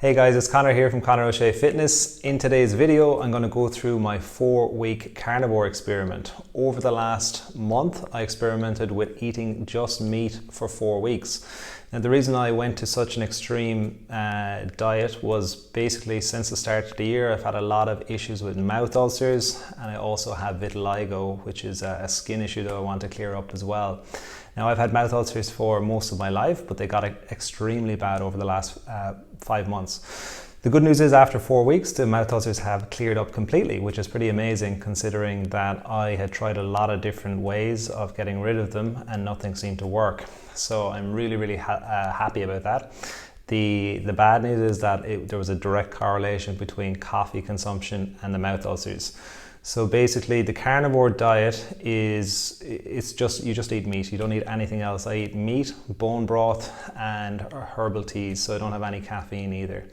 Hey guys, it's Connor here from Connor O'Shea Fitness. In today's video, I'm going to go through my 4-week carnivore experiment. Over the last month, I experimented with eating just meat for 4 weeks. Now, the reason I went to such an extreme diet was basically since the start of the year, I've had a lot of issues with mouth ulcers, and I also have vitiligo, which is a skin issue that I want to clear up as well. Now, I've had mouth ulcers for most of my life, but they got extremely bad over the last 5 months. The good news is after 4 weeks, the mouth ulcers have cleared up completely, which is pretty amazing considering that I had tried a lot of different ways of getting rid of them and nothing seemed to work. So I'm really happy about that. The bad news is that there was a direct correlation between coffee consumption and the mouth ulcers. So basically the carnivore diet you just eat meat. You don't eat anything else. I eat meat, bone broth and herbal teas, so I don't have any caffeine either.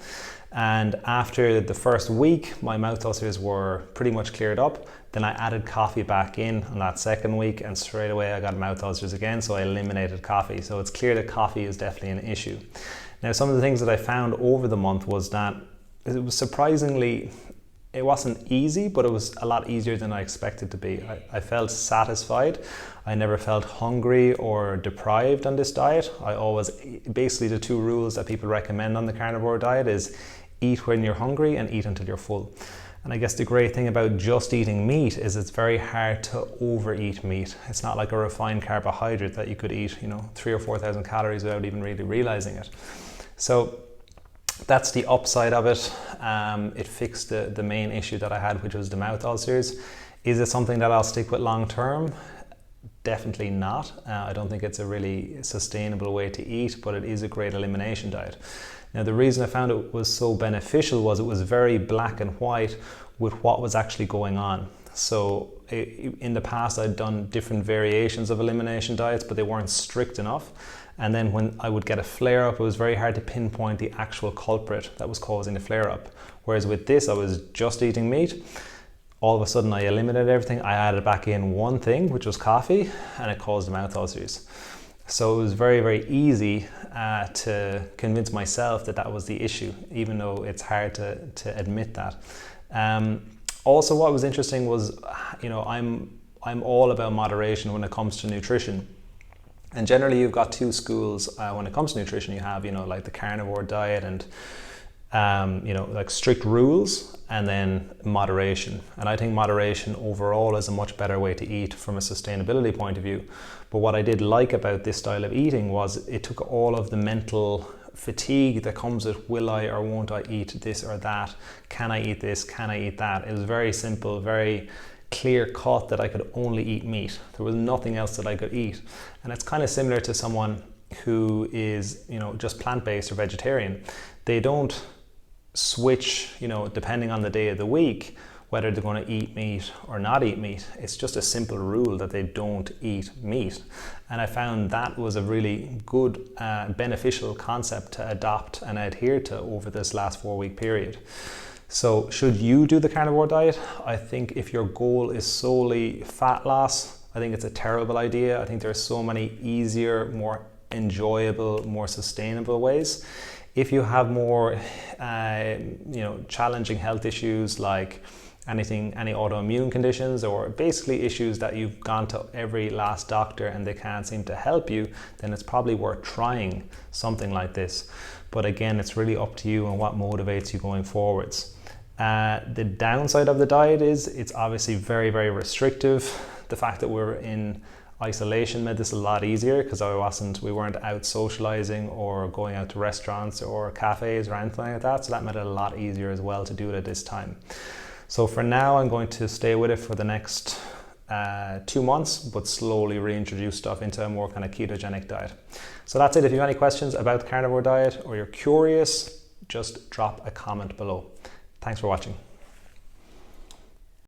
And after the first week, my mouth ulcers were pretty much cleared up. Then I added coffee back in on that second week and straight away I got mouth ulcers again, so I eliminated coffee. So it's clear that coffee is definitely an issue. Now, some of the things that I found over the month was that it was surprisingly, it wasn't easy, but it was a lot easier than I expected to be. I felt satisfied. I never felt hungry or deprived on this diet. Basically the 2 rules that people recommend on the carnivore diet is eat when you're hungry and eat until you're full. And I guess the great thing about just eating meat is it's very hard to overeat meat. It's not like a refined carbohydrate that you could eat, 3,000 or 4,000 calories without even really realizing it. So that's the upside of it. It fixed the main issue that I had, which was the mouth ulcers. Is it something that I'll stick with long term? Definitely not. I don't think it's a really sustainable way to eat, but it is a great elimination diet. Now, the reason I found it was so beneficial was it was very black and white with what was actually going on. So in the past, I'd done different variations of elimination diets, but they weren't strict enough. And then when I would get a flare-up, it was very hard to pinpoint the actual culprit that was causing the flare-up. Whereas with this, I was just eating meat. All of a sudden, I eliminated everything. I added back in one thing, which was coffee, and it caused the mouth ulcers. So it was very easy to convince myself that that was the issue, even though it's hard to admit that. Also, what was interesting was, I'm all about moderation when it comes to nutrition. And generally you've got 2 schools when it comes to nutrition. You have, like the carnivore diet and, like strict rules, and then moderation. And I think moderation overall is a much better way to eat from a sustainability point of view. But what I did like about this style of eating was it took all of the mental fatigue that comes with will I or won't I eat this or that? Can I eat this? Can I eat that? It was very simple, very clear cut that I could only eat meat. There was nothing else that I could eat. And it's kind of similar to someone who is, just plant-based or vegetarian. They don't switch, depending on the day of the week, whether they're going to eat meat or not eat meat. It's just a simple rule that they don't eat meat. And I found that was a really good, beneficial concept to adopt and adhere to over this last 4-week period. So should you do the carnivore diet? I think if your goal is solely fat loss, I think it's a terrible idea. I think there's so many easier, more enjoyable, more sustainable ways. If you have more, challenging health issues like any autoimmune conditions, or basically issues that you've gone to every last doctor and they can't seem to help you, then it's probably worth trying something like this. But again, it's really up to you and what motivates you going forwards. The downside of the diet is it's obviously very restrictive. The fact that we're in isolation made this a lot easier because we weren't out socializing or going out to restaurants or cafes or anything like that. So that made it a lot easier as well to do it at this time. So for now, I'm going to stay with it for the next 2 months, but slowly reintroduce stuff into a more kind of ketogenic diet. So that's it. If you have any questions about the carnivore diet or you're curious, just drop a comment below. Thanks for watching.